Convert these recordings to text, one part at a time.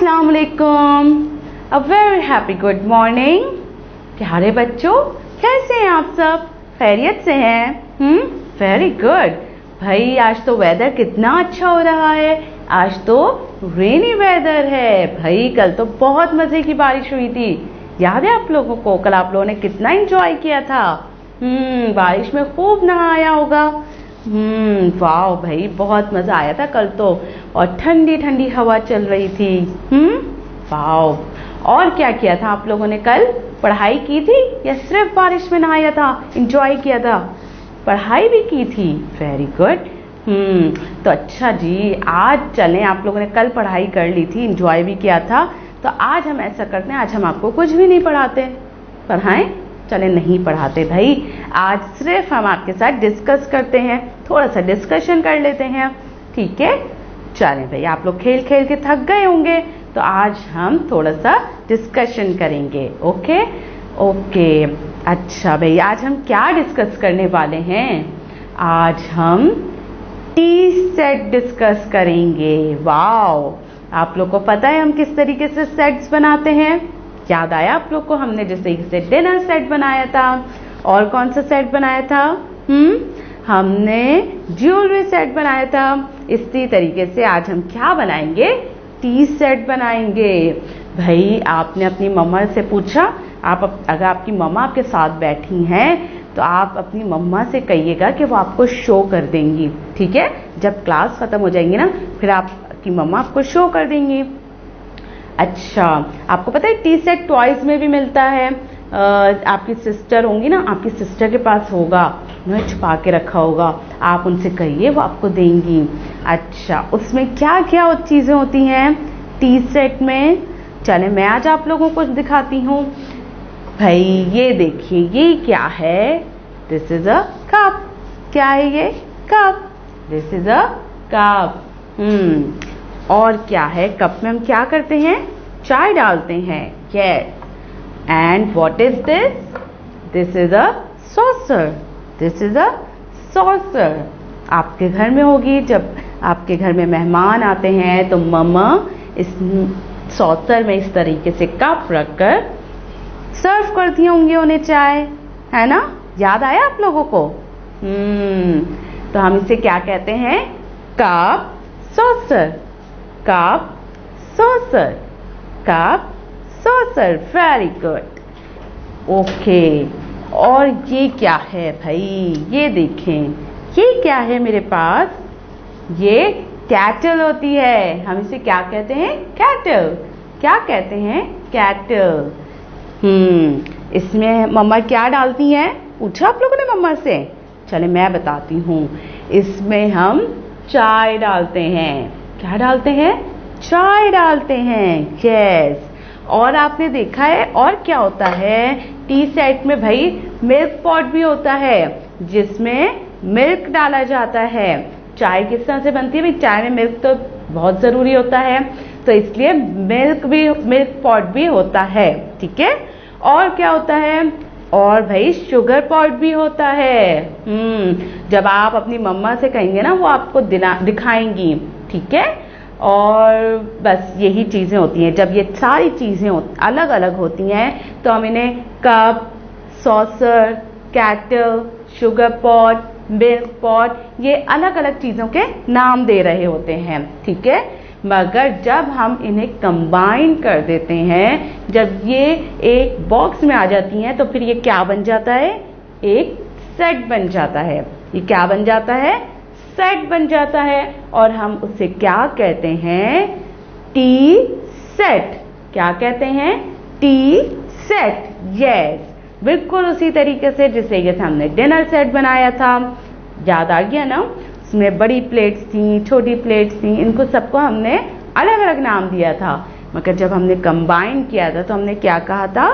अस्सलाम वालेकुम, a very happy good morning. प्यारे बच्चों, कैसे हैं आप सब? खैरियत से हैं? Very good. भाई आज तो वेदर कितना अच्छा हो रहा है। आज तो रेनी वेदर है भाई। कल तो बहुत मजे की बारिश हुई थी, याद है आप लोगों को? कल आप लोगों ने कितना एंजॉय किया था। बारिश में खूब नहाया होगा। वाह भाई, बहुत मजा आया था कल तो। और ठंडी ठंडी हवा चल रही थी। वाह। और क्या किया था आप लोगों ने कल? पढ़ाई की थी या सिर्फ बारिश में नहाया था, एंजॉय किया था? पढ़ाई भी की थी। Very good. तो अच्छा जी, आज चलें। आप लोगों ने कल पढ़ाई कर ली थी, एंजॉय भी किया था, तो आज हम ऐसा करते हैं, आज हम आपको कुछ भी नहीं पढ़ाते। पढ़ाएं? चले नहीं पढ़ाते भाई। आज सिर्फ हम आपके साथ डिस्कस करते हैं, थोड़ा सा डिस्कशन कर लेते हैं, ठीक है? चलें भाई, आप लोग खेल खेल के थक गए होंगे, तो आज हम थोड़ा सा डिस्कशन करेंगे। Okay okay. अच्छा भाई, आज हम क्या डिस्कस करने वाले हैं? आज हम टी सेट डिस्कस करेंगे। वाओ, आप लोग को पता है हम किस तरीके से सेट्स बनाते हैं? याद आया आप लोग को? हमने जैसे डिनर सेट बनाया था, और कौन सा सेट बनाया था? हमने ज्वेलरी सेट बनाया था। इसी तरीके से आज हम क्या बनाएंगे? टी सेट बनाएंगे। भाई आपने अपनी मम्मा से पूछा, अगर आपकी मम्मा आपके साथ बैठी हैं तो आप अपनी मम्मा से कहिएगा कि वो आपको शो कर देंगी, ठीक है? जब क्लास खत्म हो जाएंगी ना, फिर आपकी मम्मा आपको शो कर देंगी। अच्छा, आपको पता है टी सेट टॉयज में भी मिलता है। आपकी सिस्टर होंगी ना, आपकी सिस्टर के पास होगा, उन्होंने छुपा के रखा होगा, आप उनसे कहिए वो आपको देंगी। अच्छा, उसमें क्या क्या चीज़ें होती हैं टी सेट में? चले मैं आज आप लोगों को दिखाती हूँ। भाई ये देखिए, ये क्या है? This is a cup. क्या है ये? Cup. This is a cup. और क्या है? कप में हम क्या करते हैं? चाय डालते हैं। Yes. And what is this? This is a saucer. This is a saucer. आपके घर में होगी, जब आपके घर में मेहमान आते हैं तो मम्मा इस सॉसर में इस तरीके से कप रखकर सर्व करती होंगी उन्हें चाय, है ना? याद आया आप लोगों को? तो हम इसे क्या कहते हैं? Cup saucer. Cup saucer. Cup saucer. Very good. Okay. और ये क्या है भाई? ये देखें, ये क्या है मेरे पास? ये कैटल होती है। हम इसे क्या कहते हैं? कैटल। क्या कहते हैं? कैटल। इसमें मम्मा क्या डालती हैं? पूछा आप लोगों ने मम्मा से? चले मैं बताती हूँ। इसमें हम चाय डालते हैं। क्या डालते हैं? चाय डालते हैं। यस। और आपने देखा है और क्या होता है टी सेट में? भाई मिल्क पॉट भी होता है, जिसमें मिल्क डाला जाता है। चाय किस तरह से बनती है भाई? चाय में मिल्क तो बहुत जरूरी होता है, तो इसलिए मिल्क पॉट भी होता है, ठीक है? और क्या होता है? और भाई शुगर पॉट भी होता है। जब आप अपनी मम्मा से कहेंगे ना, वो आपको दिखाएंगी, ठीक है? और बस यही चीजें होती हैं। जब ये सारी चीजें अलग अलग होती हैं तो हम इन्हें cup, saucer, cattle, sugar pot, milk pot, ये अलग अलग चीजों के नाम दे रहे होते हैं, ठीक है? मगर जब हम इन्हें कंबाइन कर देते हैं, जब ये एक बॉक्स में आ जाती हैं, तो फिर ये क्या बन जाता है? एक सेट बन जाता है। ये क्या बन जाता है? सेट बन जाता है। और हम उसे क्या कहते हैं? T set. क्या कहते हैं? T set. यस, बिल्कुल उसी तरीके से जिसे ये हमने डिनर सेट बनाया था। याद आ गया ना? उसमें बड़ी प्लेट्स थी, छोटी प्लेट्स थी, इनको सबको हमने अलग अलग नाम दिया था। मगर जब हमने कंबाइन किया था तो हमने क्या कहा था?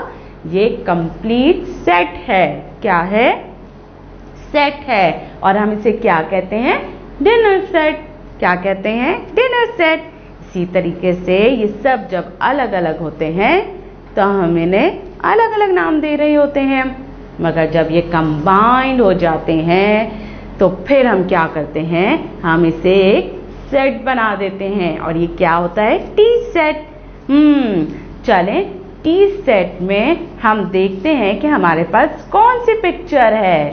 ये कंप्लीट सेट है। क्या है? सेट है। और हम इसे क्या कहते हैं? Dinner set. क्या कहते हैं? Dinner set. इसी तरीके से ये सब जब अलग अलग होते हैं तो हम इन्हें अलग अलग नाम दे रहे होते हैं। मगर जब ये कंबाइंड हो जाते हैं तो फिर हम क्या करते हैं? हम इसे एक सेट बना देते हैं। और ये क्या होता है? T set. चलें टी सेट में हम देखते हैं कि हमारे पास कौन सी पिक्चर है।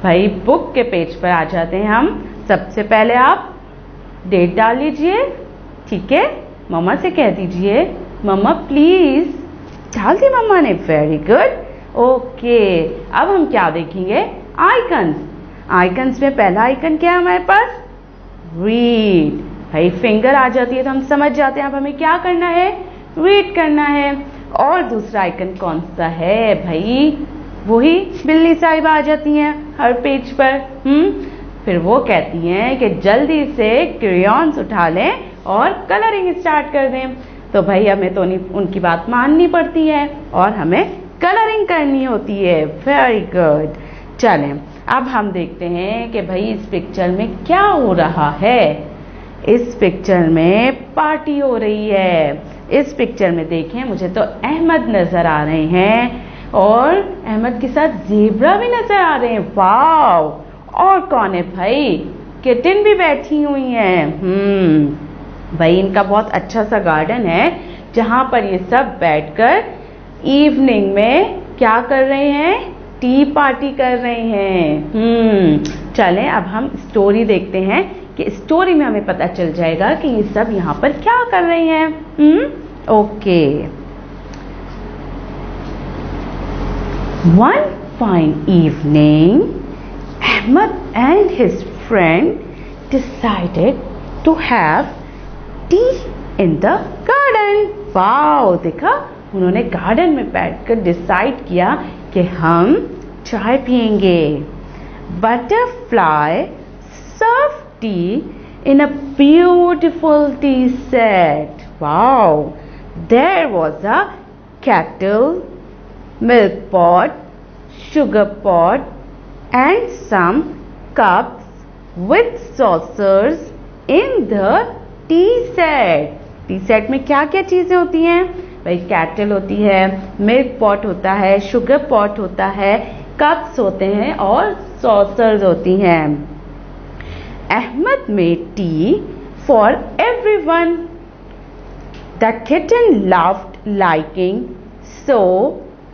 भाई बुक के पेज पर आ जाते हैं हम। सबसे पहले आप डेट डाल लीजिए, ठीक है। मम्मा से कह दीजिए मम्मा प्लीज, डाल दी मम्मा ने, वेरी गुड, ओके। अब हम क्या देखेंगे, आइकन्स। आइकन्स में पहला आइकन क्या है हमारे पास, रीड। भाई फिंगर आ जाती है तो हम समझ जाते हैं अब हमें क्या करना है, रीड करना है। और दूसरा आइकन कौन सा है भाई, वही बिल्ली साहिबा आ जाती हैं हर पेज पर। फिर वो कहती हैं कि जल्दी से क्रेयॉन्स उठा लें और कलरिंग स्टार्ट कर दें। तो भाई हमें तो उनकी बात माननी पड़ती है और हमें कलरिंग करनी होती है। Very good. चलें अब हम देखते हैं कि भाई इस पिक्चर में क्या हो रहा है। इस पिक्चर में पार्टी हो रही है। इस पिक्चर में देखें, मुझे तो अहमद नजर आ रहे हैं और अहमद के साथ ज़ेब्रा भी नजर आ रहे हैं। वाव, और कौन है भाई, किटन भी बैठी हुई हैं। भाई इनका बहुत अच्छा सा गार्डन है जहां पर ये सब बैठकर इवनिंग में क्या कर रहे हैं, टी पार्टी कर रहे हैं। चलें अब हम स्टोरी देखते हैं कि स्टोरी में हमें पता चल जाएगा कि ये सब यहाँ पर क्या कर रहे हैं। Okay. One fine evening Ahmed and his friend decided to have tea in the garden. Wow, देखा, उन्होंने गार्डन में बैठकर डिसाइड किया कि हम चाय पियेंगे। Butterfly served tea in a beautiful tea set. Wow, there was a kettle, milk pot, sugar pot and some cups with saucers in the tea set. T set में क्या क्या चीजें होती हैं भाई, कैटल होती है, मिल्क पॉट होता है, शुगर पॉट होता है, कप्स होते हैं और सॉसर्स होती हैं। Ahmed made tea for everyone. The kitten loved liking, so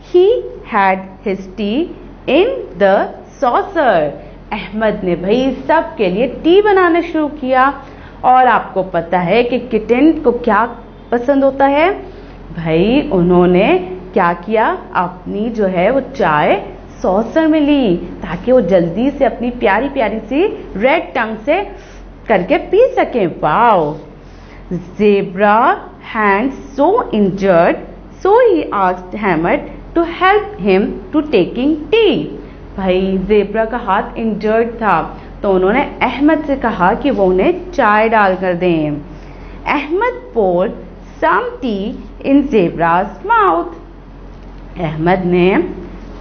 he had his tea in the saucer. Ahmed ने भाई सबके लिए टी बनाना शुरू किया। और आपको पता है कि किटन को क्या पसंद होता है भाई, उन्होंने क्या किया, अपनी जो है वो चाय सॉसर में ली ताकि वो जल्दी से अपनी प्यारी प्यारी सी रेड टंग से करके पी सकें। Wow. Zebra hand so injured, so he asked Ahmed to help him to taking tea. भाई ज़ेब्रा का हाथ इंजर्ड था तो उन्होंने अहमद से कहा कि वो उन्हें चाय डाल कर दें। Ahmad poured some tea in ज़ेब्रा's mouth। Ahmad ने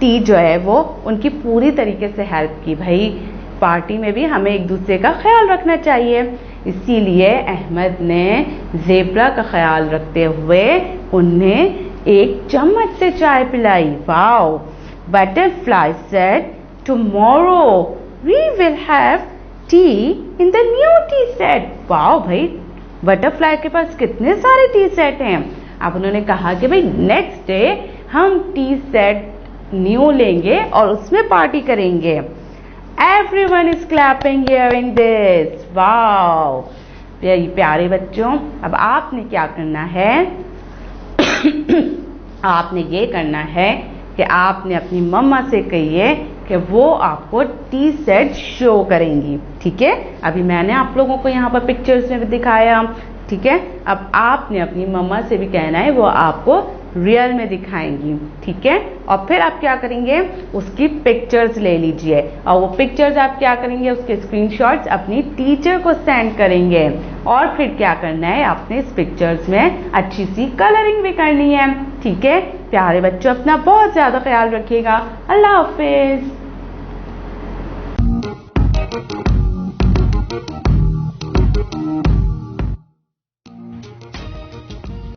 टी जो है वो उनकी पूरी तरीके से हेल्प की। भाई पार्टी में भी हमें एक दूसरे का ख्याल रखना चाहिए, इसीलिए अहमद ने ज़ेब्रा का ख्याल रखते हुए उन्हें एक चम्मच से चाय पिलाई। Wow. Butterfly said, tomorrow we will have tea in the new tea set. Wow भाई, बटरफ्लाई के पास कितने सारे टी सेट हैं। अब उन्होंने कहा कि भाई नेक्स्ट डे हम टी सेट न्यू लेंगे और उसमें पार्टी करेंगे। Everyone is clapping hearing this. Wow. प्यारे बच्चों, अब आपने क्या करना है आपने ये करना है कि आपने अपनी मम्मा से कहिए कि वो आपको टी सेट शो करेंगी, ठीक है। अभी मैंने आप लोगों को यहाँ पर पिक्चर्स में भी दिखाया, ठीक है। अब आपने अपनी मम्मा से भी कहना है, वो आपको रियल में दिखाएंगी, ठीक है। और फिर आप क्या करेंगे, उसकी पिक्चर्स ले लीजिए और वो पिक्चर्स आप क्या करेंगे, उसके स्क्रीनशॉट्स अपनी टीचर को सेंड करेंगे। और फिर क्या करना है, आपने इस पिक्चर्स में अच्छी सी कलरिंग भी करनी है, ठीक है। प्यारे बच्चों, अपना बहुत ज्यादा ख्याल रखिएगा। अल्लाह हाफिज।